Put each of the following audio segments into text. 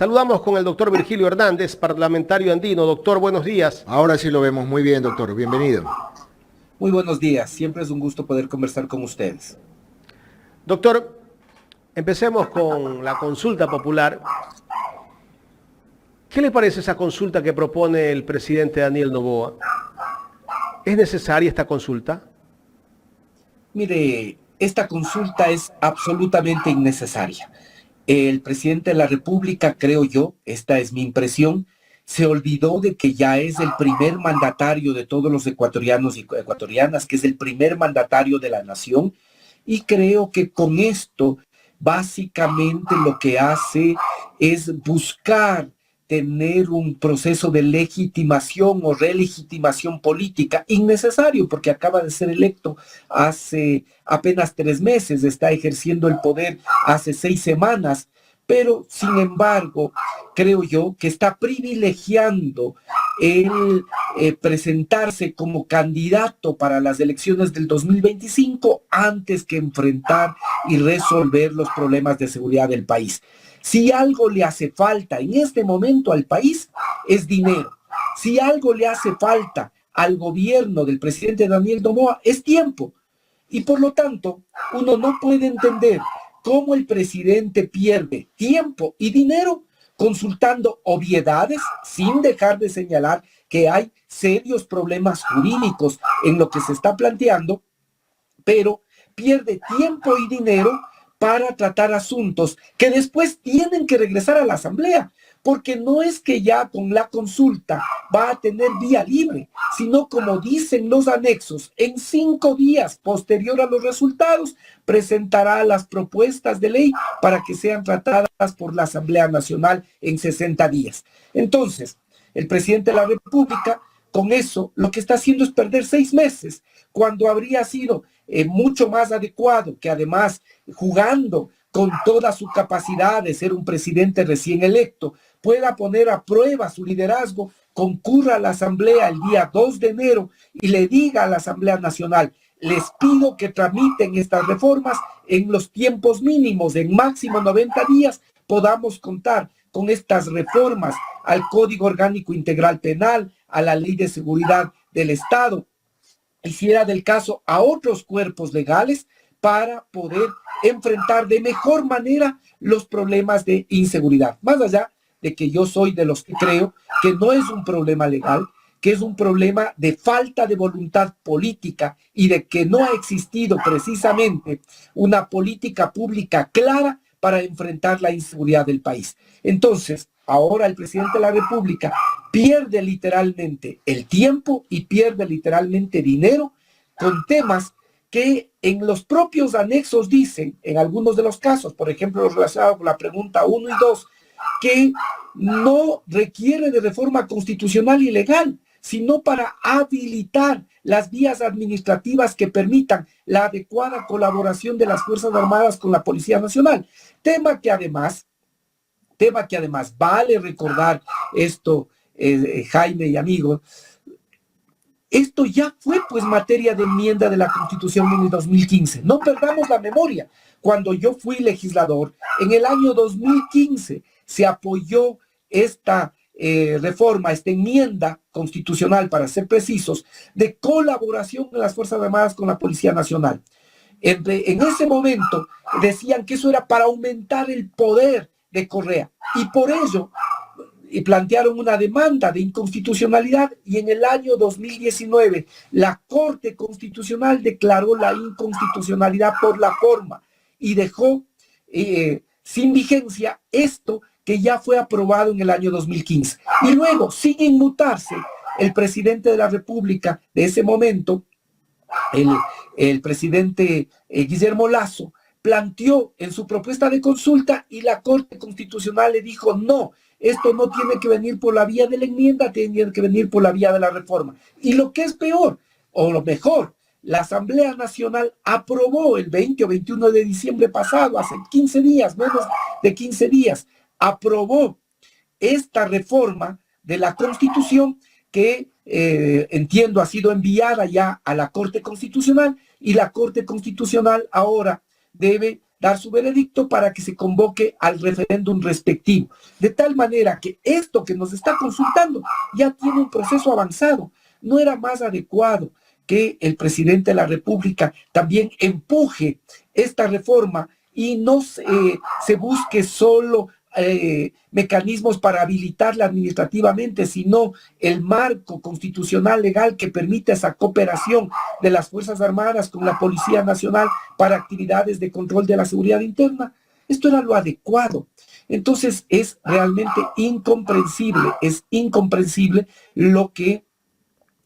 Saludamos con el doctor Virgilio Hernández, parlamentario andino. Doctor, buenos días. Ahora sí lo vemos muy bien, doctor. Bienvenido. Muy buenos días. Siempre es un gusto poder conversar con ustedes. Doctor, empecemos con la consulta popular. ¿Qué le parece esa consulta que propone el presidente Daniel Noboa? ¿Es necesaria esta consulta? Mire, esta consulta es absolutamente innecesaria. El presidente de la República, creo yo, esta es mi impresión, se olvidó de que ya es el primer mandatario de todos los ecuatorianos y ecuatorianas, que es el primer mandatario de la nación, y creo que con esto básicamente lo que hace es buscar tener un proceso de legitimación o relegitimación política innecesario porque acaba de ser electo hace apenas 3 meses, está ejerciendo el poder hace 6 semanas, pero sin embargo creo yo que está privilegiando el presentarse como candidato para las elecciones del 2025 antes que enfrentar y resolver los problemas de seguridad del país. Si algo le hace falta en este momento al país, es dinero. Si algo le hace falta al gobierno del presidente Daniel Noboa, es tiempo. Y por lo tanto, uno no puede entender cómo el presidente pierde tiempo y dinero consultando obviedades sin dejar de señalar que hay serios problemas jurídicos en lo que se está planteando, pero pierde tiempo y dinero para tratar asuntos que después tienen que regresar a la Asamblea, porque no es que ya con la consulta va a tener vía libre, sino como dicen los anexos, en 5 días posterior a los resultados presentará las propuestas de ley para que sean tratadas por la Asamblea Nacional en 60 días. Entonces, el presidente de la República, con eso, lo que está haciendo es perder 6 meses, cuando habría sido mucho más adecuado que además jugando con toda su capacidad de ser un presidente recién electo, pueda poner a prueba su liderazgo, concurra a la Asamblea el día 2 de enero y le diga a la Asamblea Nacional, les pido que tramiten estas reformas en los tiempos mínimos, en máximo 90 días, podamos contar con estas reformas al Código Orgánico Integral Penal, a la Ley de Seguridad del Estado, hiciera del caso a otros cuerpos legales para poder enfrentar de mejor manera los problemas de inseguridad. Más allá de que yo soy de los que creo que no es un problema legal, que es un problema de falta de voluntad política y de que no ha existido precisamente una política pública clara para enfrentar la inseguridad del país. Entonces, ahora el presidente de la República pierde literalmente el tiempo y pierde literalmente dinero con temas que en los propios anexos dicen, en algunos de los casos, por ejemplo, los relacionados con la pregunta 1 y 2, que no requiere de reforma constitucional y legal, sino para habilitar las vías administrativas que permitan la adecuada colaboración de las Fuerzas Armadas con la Policía Nacional. Tema que además vale recordar esto, Jaime y amigos, esto ya fue pues materia de enmienda de la Constitución en el 2015. No perdamos la memoria. Cuando yo fui legislador, en el año 2015 se apoyó esta reforma, esta enmienda constitucional, para ser precisos, de colaboración de las Fuerzas Armadas con la Policía Nacional. En ese momento decían que eso era para aumentar el poder de Correa y por ello plantearon una demanda de inconstitucionalidad y en el año 2019 la Corte Constitucional declaró la inconstitucionalidad por la forma y dejó sin vigencia esto que ya fue aprobado en el año 2015. Y luego, sin inmutarse, el presidente de la República de ese momento, el presidente Guillermo Lasso, planteó en su propuesta de consulta y la Corte Constitucional le dijo no, esto no tiene que venir por la vía de la enmienda, tiene que venir por la vía de la reforma. Y lo que es peor, o lo mejor, la Asamblea Nacional aprobó el 20 o 21 de diciembre pasado, hace 15 días, menos de 15 días, aprobó esta reforma de la Constitución que entiendo ha sido enviada ya a la Corte Constitucional y la Corte Constitucional ahora debe dar su veredicto para que se convoque al referéndum respectivo. De tal manera que esto que nos está consultando ya tiene un proceso avanzado. ¿No era más adecuado que el presidente de la República también empuje esta reforma y no se busque solo mecanismos para habilitarla administrativamente, sino el marco constitucional legal que permite esa cooperación de las Fuerzas Armadas con la Policía Nacional para actividades de control de la seguridad interna? Esto era lo adecuado. Entonces es realmente incomprensible lo que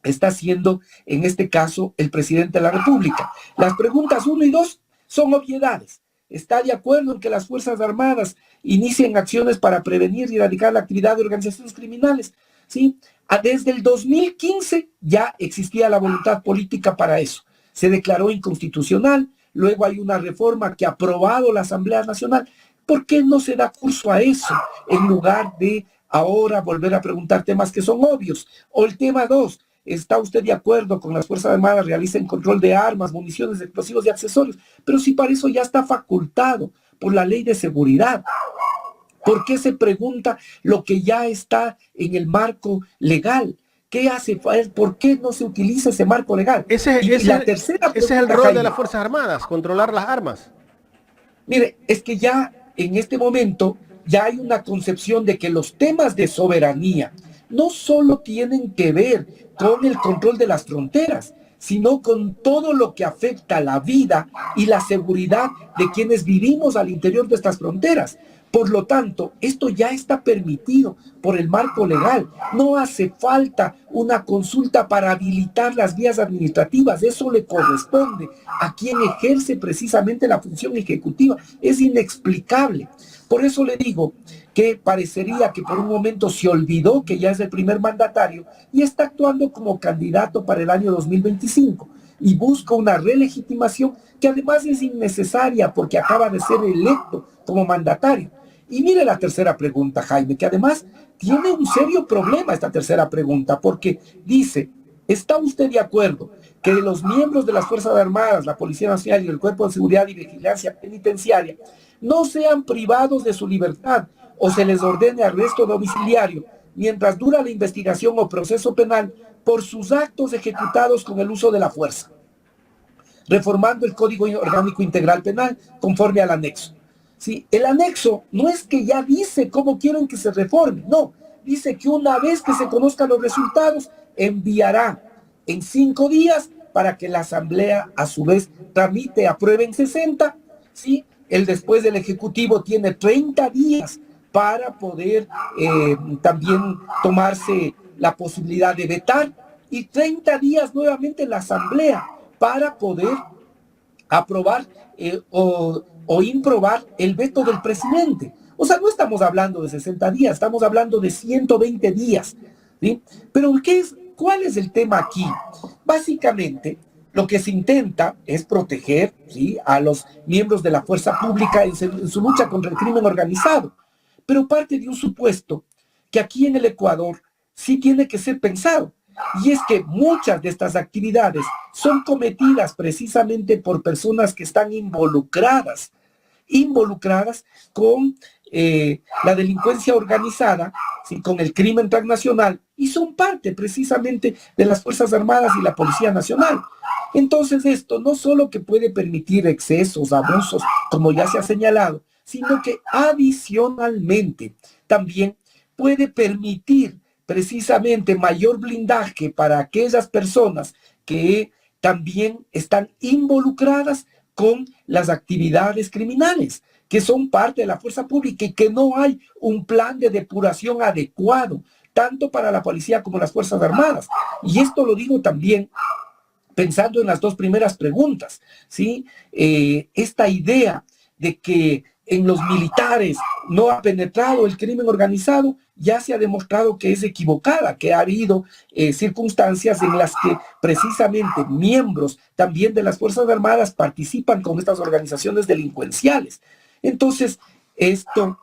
está haciendo en este caso el presidente de la República. Las preguntas 1 y 2 son obviedades. ¿Está de acuerdo en que las Fuerzas Armadas inicien acciones para prevenir y erradicar la actividad de organizaciones criminales? ¿Sí? Desde el 2015 ya existía la voluntad política para eso. Se declaró inconstitucional, luego hay una reforma que ha aprobado la Asamblea Nacional. ¿Por qué no se da curso a eso en lugar de ahora volver a preguntar temas que son obvios? O el tema 2, ¿está usted de acuerdo con las Fuerzas Armadas realicen control de armas, municiones, explosivos y accesorios? Pero si para eso ya está facultado por la Ley de Seguridad. ¿Por qué se pregunta lo que ya está en el marco legal? ¿Qué hace? ¿Por qué no se utiliza ese marco legal? Ese es el rol de las Fuerzas Armadas, controlar las armas. Mire, es que ya en este momento ya hay una concepción de que los temas de soberanía no solo tienen que ver con el control de las fronteras, sino con todo lo que afecta la vida y la seguridad de quienes vivimos al interior de estas fronteras. Por lo tanto, esto ya está permitido por el marco legal. No hace falta una consulta para habilitar las vías administrativas. Eso le corresponde a quien ejerce precisamente la función ejecutiva. Es inexplicable. Por eso le digo que parecería que por un momento se olvidó que ya es el primer mandatario y está actuando como candidato para el año 2025 y busca una relegitimación que además es innecesaria porque acaba de ser electo como mandatario. Y mire la tercera pregunta, Jaime, que además tiene un serio problema esta tercera pregunta, porque dice, ¿está usted de acuerdo que los miembros de las Fuerzas Armadas, la Policía Nacional y el Cuerpo de Seguridad y Vigilancia Penitenciaria no sean privados de su libertad o se les ordene arresto domiciliario mientras dura la investigación o proceso penal por sus actos ejecutados con el uso de la fuerza, reformando el Código Orgánico Integral Penal conforme al anexo? Sí, el anexo no es que ya dice cómo quieren que se reforme, no, dice que una vez que se conozcan los resultados, enviará en 5 días para que la Asamblea a su vez tramite, apruebe en 60, ¿sí? Después del Ejecutivo tiene 30 días para poder también tomarse la posibilidad de vetar y 30 días nuevamente la Asamblea para poder aprobar o improbar el veto del presidente. O sea, no estamos hablando de 60 días, estamos hablando de 120 días. ¿Sí? Pero ¿cuál es el tema aquí? Básicamente, lo que se intenta es proteger, ¿sí?, a los miembros de la fuerza pública en su lucha contra el crimen organizado. Pero parte de un supuesto que aquí en el Ecuador sí tiene que ser pensado. Y es que muchas de estas actividades son cometidas precisamente por personas que están involucradas con la delincuencia organizada, ¿sí?, con el crimen transnacional, y son parte precisamente de las Fuerzas Armadas y la Policía Nacional. Entonces esto no solo que puede permitir excesos, abusos, como ya se ha señalado, sino que adicionalmente también puede permitir precisamente mayor blindaje para aquellas personas que también están involucradas con las actividades criminales, que son parte de la fuerza pública y que no hay un plan de depuración adecuado, tanto para la policía como las Fuerzas Armadas. Y esto lo digo también pensando en las dos primeras preguntas, ¿sí? Esta idea de que en los militares no ha penetrado el crimen organizado, ya se ha demostrado que es equivocada, que ha habido circunstancias en las que precisamente miembros también de las Fuerzas Armadas participan con estas organizaciones delincuenciales. Entonces, esto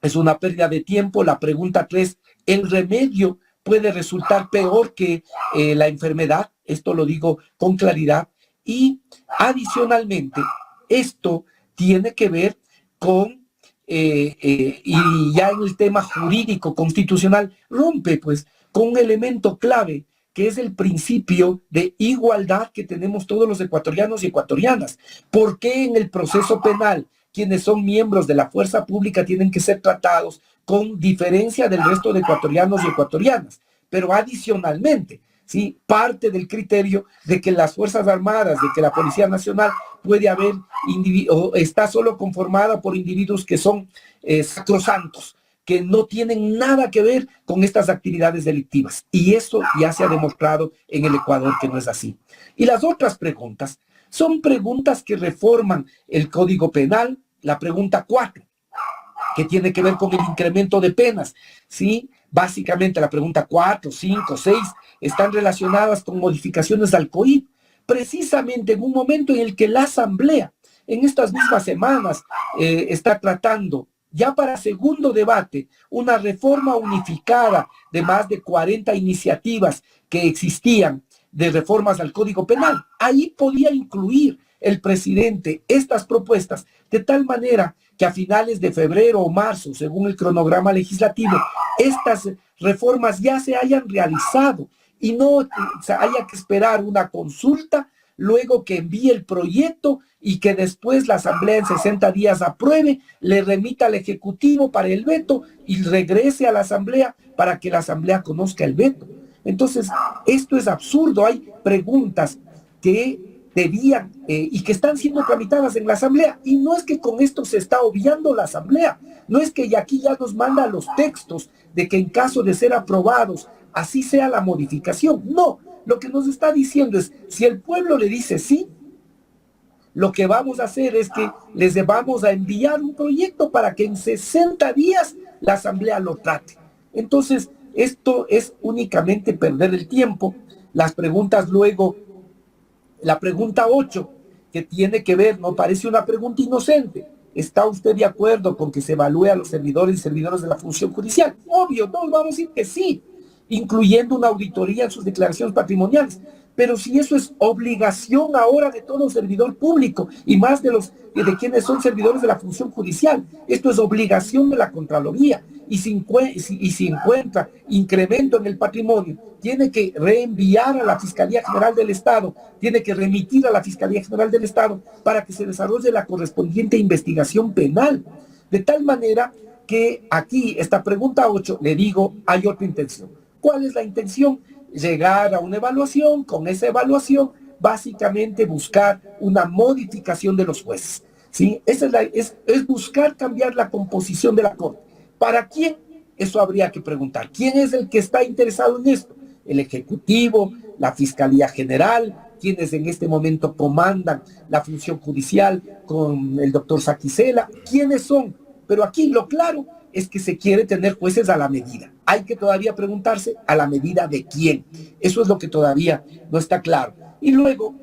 es una pérdida de tiempo. La pregunta 3, ¿el remedio puede resultar peor que la enfermedad? Esto lo digo con claridad. Y adicionalmente, esto tiene que ver con, y ya en el tema jurídico constitucional, rompe pues con un elemento clave, que es el principio de igualdad que tenemos todos los ecuatorianos y ecuatorianas. ¿Por qué en el proceso penal quienes son miembros de la fuerza pública tienen que ser tratados con diferencia del resto de ecuatorianos y ecuatorianas? Pero adicionalmente, ¿sí?, parte del criterio de que las Fuerzas Armadas, de que la Policía Nacional puede haber, o está solo conformada por individuos que son sacrosantos, que no tienen nada que ver con estas actividades delictivas. Y eso ya se ha demostrado en el Ecuador que no es así. Y las otras preguntas son preguntas que reforman el Código Penal. La pregunta 4, que tiene que ver con el incremento de penas, ¿sí? Básicamente la pregunta 4, 5, 6 están relacionadas con modificaciones al COIP, precisamente en un momento en el que la Asamblea, en estas mismas semanas, está tratando ya para segundo debate una reforma unificada de más de 40 iniciativas que existían de reformas al Código Penal. Ahí podía incluir el presidente estas propuestas de tal manera que a finales de febrero o marzo, según el cronograma legislativo, estas reformas ya se hayan realizado y no haya que esperar una consulta, luego que envíe el proyecto y que después la Asamblea en 60 días apruebe, le remita al Ejecutivo para el veto y regrese a la Asamblea para que la Asamblea conozca el veto. Entonces, esto es absurdo. Hay preguntas que debían y que están siendo tramitadas en la Asamblea, y no es que con esto se está obviando la Asamblea, no es que aquí ya nos manda los textos de que en caso de ser aprobados así sea la modificación. No, lo que nos está diciendo es, si el pueblo le dice sí, lo que vamos a hacer es que les vamos a enviar un proyecto para que en 60 días la Asamblea lo trate. Entonces, esto es únicamente perder el tiempo. Las preguntas luego, la pregunta 8, que tiene que ver, no parece una pregunta inocente. ¿Está usted de acuerdo con que se evalúe a los servidores y servidoras de la función judicial? Obvio, todos vamos a decir que sí, incluyendo una auditoría en sus declaraciones patrimoniales. Pero si eso es obligación ahora de todo servidor público y más de quienes son servidores de la función judicial, esto es obligación de la Contraloría. Y si encuentra incremento en el patrimonio, tiene que reenviar a la Fiscalía General del Estado, tiene que remitir a la Fiscalía General del Estado para que se desarrolle la correspondiente investigación penal. De tal manera que aquí, esta pregunta 8, le digo, hay otra intención. ¿Cuál es la intención? Llegar a una evaluación, con esa evaluación, básicamente buscar una modificación de los jueces, ¿sí? Esa es buscar cambiar la composición de la Corte. ¿Para quién? Eso habría que preguntar. ¿Quién es el que está interesado en esto? ¿El Ejecutivo? ¿La Fiscalía General? ¿Quiénes en este momento comandan la función judicial con el doctor Saquicela? ¿Quiénes son? Pero aquí lo claro es que se quiere tener jueces a la medida. Hay que todavía preguntarse a la medida de quién. Eso es lo que todavía no está claro. Y luego,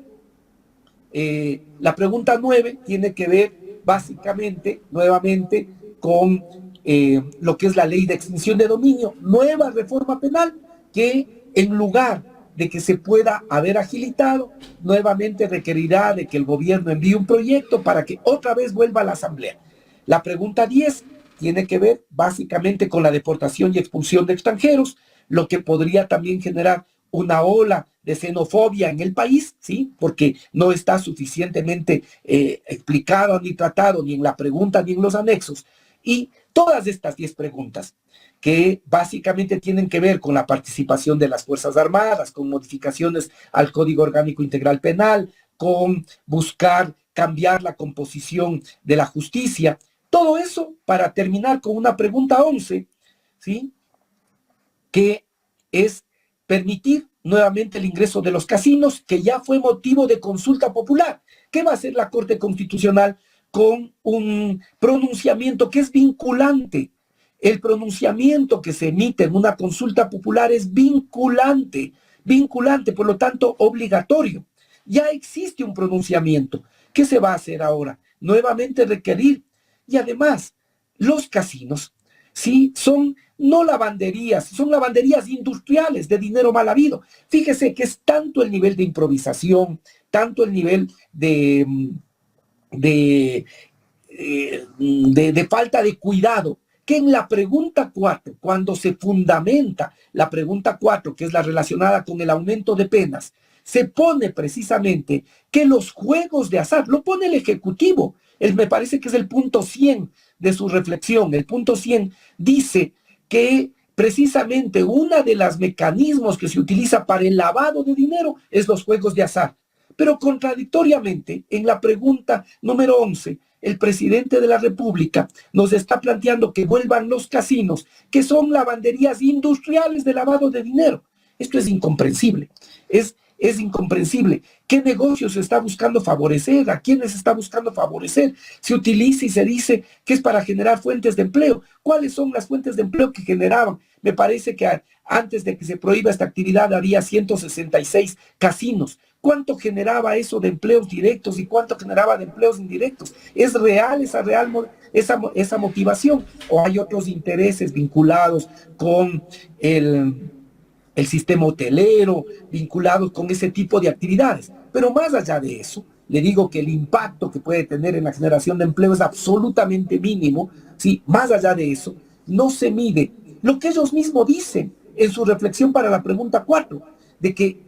la pregunta 9 tiene que ver básicamente, nuevamente, con lo que es la ley de extinción de dominio, nueva reforma penal, que en lugar de que se pueda haber agilitado, nuevamente requerirá de que el gobierno envíe un proyecto para que otra vez vuelva a la Asamblea. La pregunta 10 tiene que ver básicamente con la deportación y expulsión de extranjeros, lo que podría también generar una ola de xenofobia en el país, ¿sí? Porque no está suficientemente explicado ni tratado ni en la pregunta ni en los anexos. Y todas estas 10 preguntas que básicamente tienen que ver con la participación de las Fuerzas Armadas, con modificaciones al Código Orgánico Integral Penal, con buscar cambiar la composición de la justicia. Todo eso para terminar con una pregunta 11, ¿sí? Que es permitir nuevamente el ingreso de los casinos, que ya fue motivo de consulta popular. ¿Qué va a hacer la Corte Constitucional con un pronunciamiento que es vinculante? El pronunciamiento que se emite en una consulta popular es vinculante, por lo tanto obligatorio. Ya existe un pronunciamiento. ¿Qué se va a hacer ahora? Nuevamente requerir. Y además, los casinos, ¿sí? Son no lavanderías, son lavanderías industriales de dinero mal habido. Fíjese que es tanto el nivel de improvisación, tanto el nivel de de falta de cuidado, que en la pregunta 4, cuando se fundamenta la pregunta 4, que es la relacionada con el aumento de penas, se pone precisamente que los juegos de azar, lo pone el Ejecutivo, me parece que es el punto 100 de su reflexión. El punto 100 dice que precisamente uno de los mecanismos que se utiliza para el lavado de dinero es los juegos de azar. Pero contradictoriamente, en la pregunta número 11, el presidente de la República nos está planteando que vuelvan los casinos, que son lavanderías industriales de lavado de dinero. Esto es incomprensible. Es incomprensible. ¿Qué negocios se está buscando favorecer? ¿A quiénes se está buscando favorecer? Se utiliza y se dice que es para generar fuentes de empleo. ¿Cuáles son las fuentes de empleo que generaban? Me parece que antes de que se prohíba esta actividad había 166 casinos. ¿Cuánto generaba eso de empleos directos y cuánto generaba de empleos indirectos? ¿Es real esa motivación? ¿O hay otros intereses vinculados con el sistema hotelero, vinculados con ese tipo de actividades? Pero más allá de eso, le digo que el impacto que puede tener en la generación de empleo es absolutamente mínimo. ¿Sí? Más allá de eso, no se mide lo que ellos mismos dicen en su reflexión para la pregunta 4, de que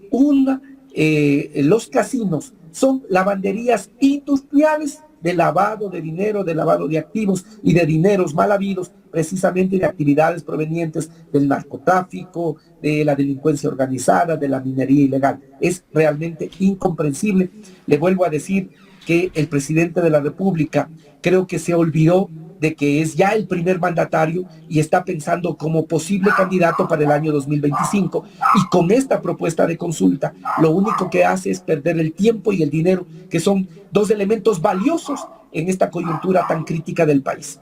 los casinos son lavanderías industriales de lavado de dinero, de lavado de activos y de dineros mal habidos, precisamente de actividades provenientes del narcotráfico, de la delincuencia organizada, de la minería ilegal. Es realmente incomprensible. Le vuelvo a decir que el presidente de la República creo que se olvidó de que es ya el primer mandatario y está pensando como posible candidato para el año 2025, y con esta propuesta de consulta lo único que hace es perder el tiempo y el dinero, que son dos elementos valiosos en esta coyuntura tan crítica del país.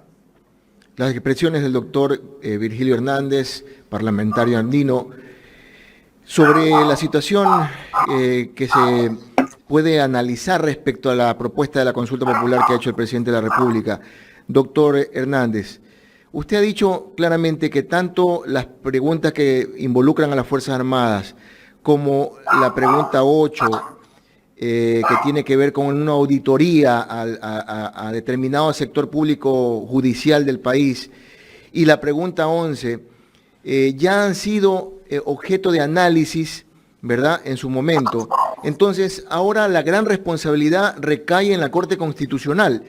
Las expresiones del doctor Virgilio Hernández, parlamentario andino, sobre la situación que se puede analizar respecto a la propuesta de la consulta popular que ha hecho el presidente de la República. Doctor Hernández, usted ha dicho claramente que tanto las preguntas que involucran a las Fuerzas Armadas como la pregunta 8, que tiene que ver con una auditoría a determinado sector público judicial del país, y la pregunta 11, ya han sido objeto de análisis, ¿verdad?, en su momento. Entonces, ahora la gran responsabilidad recae en la Corte Constitucional.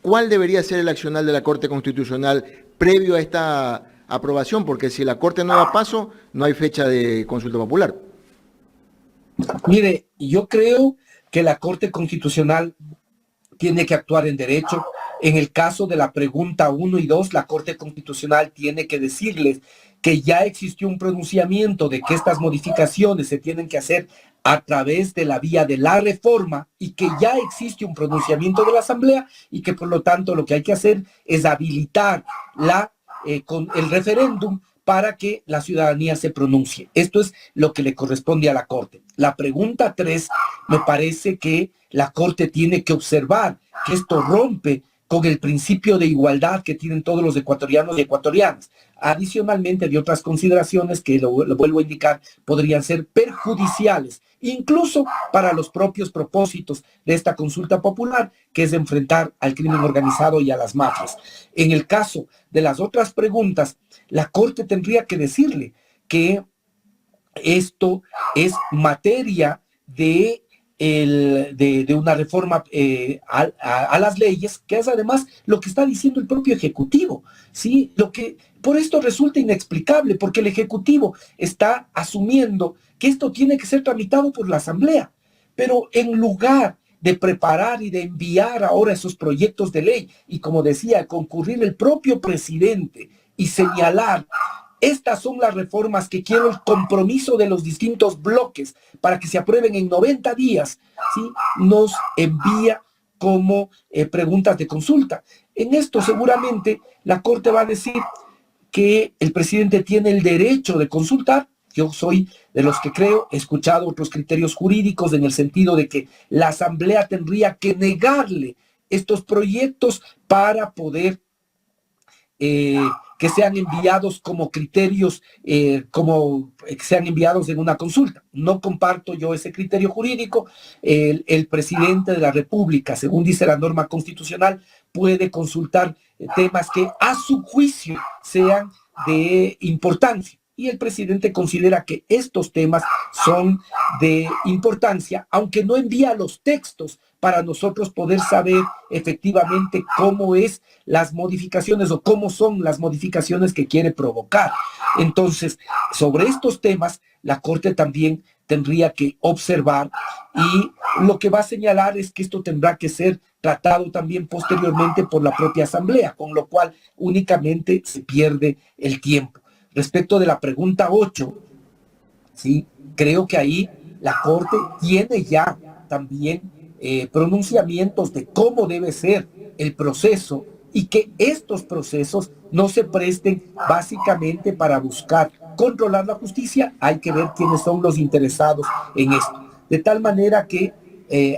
¿Cuál debería ser el accionar de la Corte Constitucional previo a esta aprobación? Porque si la Corte no da paso, no hay fecha de consulta popular. Mire, yo creo que la Corte Constitucional tiene que actuar en derecho. En el caso de la pregunta 1 y 2, la Corte Constitucional tiene que decirles que ya existió un pronunciamiento de que estas modificaciones se tienen que hacer a través de la vía de la reforma, y que ya existe un pronunciamiento de la Asamblea, y que por lo tanto lo que hay que hacer es habilitar con el referéndum para que la ciudadanía se pronuncie. Esto es lo que le corresponde a la Corte. La pregunta 3, me parece que la Corte tiene que observar que esto rompe con el principio de igualdad que tienen todos los ecuatorianos y ecuatorianas. Adicionalmente, de otras consideraciones que lo vuelvo a indicar, podrían ser perjudiciales, incluso para los propios propósitos de esta consulta popular, que es enfrentar al crimen organizado y a las mafias. En el caso de las otras preguntas, la Corte tendría que decirle que esto es materia de una reforma a las leyes, que es además lo que está diciendo el propio Ejecutivo, ¿sí? Por esto resulta inexplicable, porque el Ejecutivo está asumiendo que esto tiene que ser tramitado por la Asamblea, pero en lugar de preparar y de enviar ahora esos proyectos de ley, y como decía, concurrir el propio presidente y señalar: estas son las reformas que quiero, el compromiso de los distintos bloques para que se aprueben en 90 días, ¿sí?, nos envía como preguntas de consulta. En esto seguramente la Corte va a decir que el presidente tiene el derecho de consultar. Yo soy de los que creo, he escuchado otros criterios jurídicos en el sentido de que la Asamblea tendría que negarle estos proyectos para poder que sean enviados como criterios, como que sean enviados en una consulta. No comparto yo ese criterio jurídico. El presidente de la República, según dice la norma constitucional, puede consultar temas que a su juicio sean de importancia. Y el presidente considera que estos temas son de importancia, aunque no envía los textos para nosotros poder saber efectivamente cómo es las modificaciones o cómo son las modificaciones que quiere provocar. Entonces, sobre estos temas, la Corte también tendría que observar, y lo que va a señalar es que esto tendrá que ser tratado también posteriormente por la propia Asamblea, con lo cual únicamente se pierde el tiempo. Respecto de la pregunta 8, ¿sí? Creo que ahí la Corte tiene ya también pronunciamientos de cómo debe ser el proceso, y que estos procesos no se presten básicamente para buscar controlar la justicia. Hay que ver quiénes son los interesados en esto. De tal manera que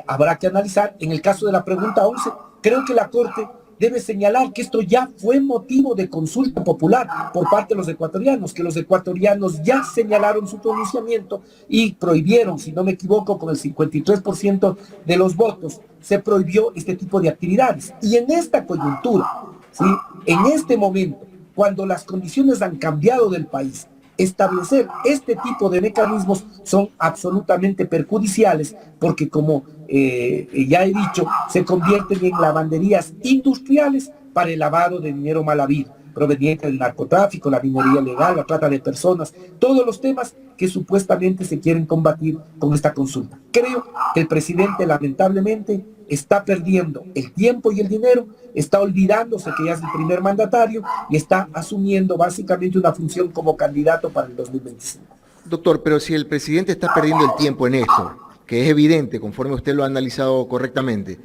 habrá que analizar. En el caso de la pregunta 11, creo que la Corte debe señalar que esto ya fue motivo de consulta popular por parte de los ecuatorianos, que los ecuatorianos ya señalaron su pronunciamiento y prohibieron, si no me equivoco, con el 53% de los votos, se prohibió este tipo de actividades. Y en esta coyuntura, ¿sí?, en este momento, cuando las condiciones han cambiado del país, establecer este tipo de mecanismos son absolutamente perjudiciales, porque como ya he dicho, se convierten en lavanderías industriales para el lavado de dinero mal habido, proveniente del narcotráfico, la minería ilegal, la trata de personas, todos los temas que supuestamente se quieren combatir con esta consulta. Creo que el presidente lamentablemente está perdiendo el tiempo y el dinero, está olvidándose que ya es el primer mandatario y está asumiendo básicamente una función como candidato para el 2025. Doctor, pero si el presidente está perdiendo el tiempo en esto, que es evidente, conforme usted lo ha analizado correctamente,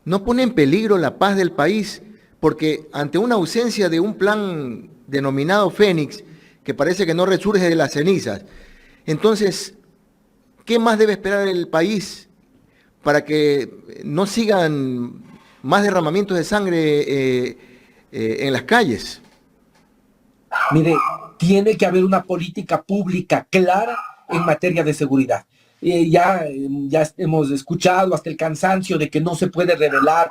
¿no pone en peligro la paz del país? Porque ante una ausencia de un plan denominado Fénix, que parece que no resurge de las cenizas, entonces, ¿qué más debe esperar el país para que no sigan más derramamientos de sangre en las calles? Mire, tiene que haber una política pública clara en materia de seguridad. Ya hemos escuchado hasta el cansancio de que no se puede revelar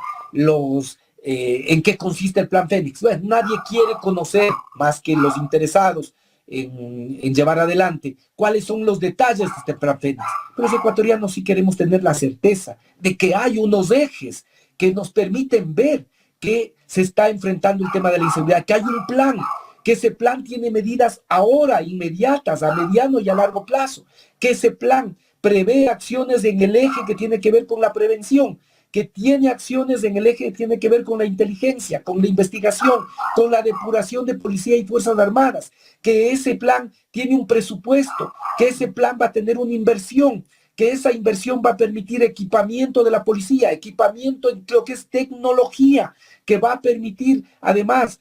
en qué consiste el plan Fénix. Bueno, nadie quiere conocer, más que los interesados en llevar adelante, cuáles son los detalles de este plan Fénix. Pero los ecuatorianos sí queremos tener la certeza de que hay unos ejes que nos permiten ver que se está enfrentando el tema de la inseguridad, que hay un plan, que ese plan tiene medidas ahora, inmediatas, a mediano y a largo plazo, que ese plan prevé acciones en el eje que tiene que ver con la prevención, que tiene acciones en el eje que tiene que ver con la inteligencia, con la investigación, con la depuración de policía y fuerzas armadas, que ese plan tiene un presupuesto, que ese plan va a tener una inversión, que esa inversión va a permitir equipamiento de la policía, equipamiento en lo que es tecnología, que va a permitir además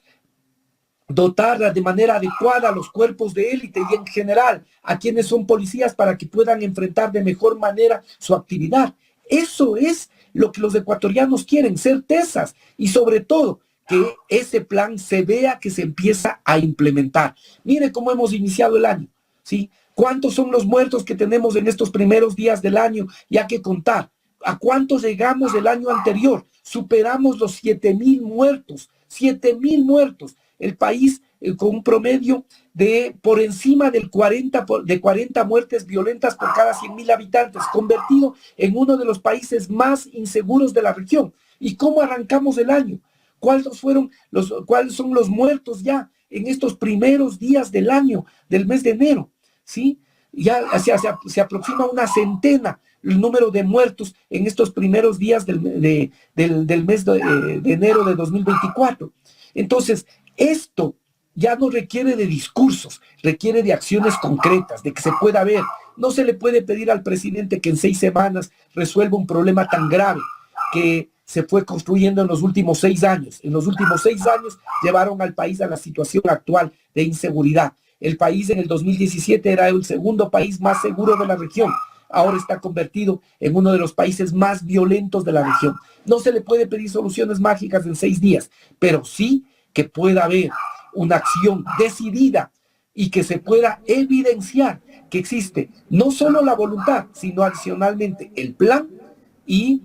dotar de manera adecuada a los cuerpos de élite y en general a quienes son policías para que puedan enfrentar de mejor manera su actividad. Eso es lo que los ecuatorianos quieren, certezas, y sobre todo que ese plan se vea que se empieza a implementar. Mire cómo hemos iniciado el año, ¿sí? ¿Cuántos son los muertos que tenemos en estos primeros días del año? Y hay que contar. ¿A cuántos llegamos el año anterior? Superamos los 7,000 muertos, 7,000 muertos. El país con un promedio de por encima de 40 muertes violentas por cada 100,000 habitantes, convertido en uno de los países más inseguros de la región. ¿Y cómo arrancamos el año? ¿Cuáles son los muertos ya en estos primeros días del año, del mes de enero? ¿Sí? Ya se aproxima una centena el número de muertos en estos primeros días del mes de enero de 2024. Entonces, esto ya no requiere de discursos, requiere de acciones concretas, de que se pueda ver. No se le puede pedir al presidente que en 6 semanas resuelva un problema tan grave que se fue construyendo en los últimos 6 años. En los últimos 6 años llevaron al país a la situación actual de inseguridad. El país en el 2017 era el segundo país más seguro de la región. Ahora está convertido en uno de los países más violentos de la región. No se le puede pedir soluciones mágicas en 6 días, pero sí que pueda haber una acción decidida y que se pueda evidenciar que existe no solo la voluntad, sino adicionalmente el plan y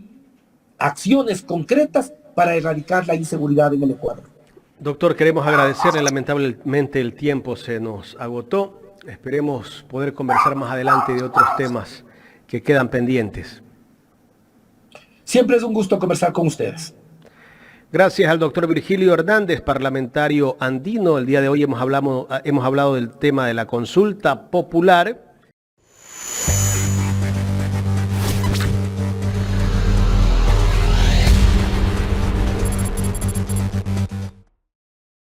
acciones concretas para erradicar la inseguridad en el Ecuador. Doctor, queremos agradecerle, lamentablemente el tiempo se nos agotó. Esperemos poder conversar más adelante de otros temas que quedan pendientes. Siempre es un gusto conversar con ustedes. Gracias al doctor Virgilio Hernández, parlamentario andino. El día de hoy hemos hablado del tema de la consulta popular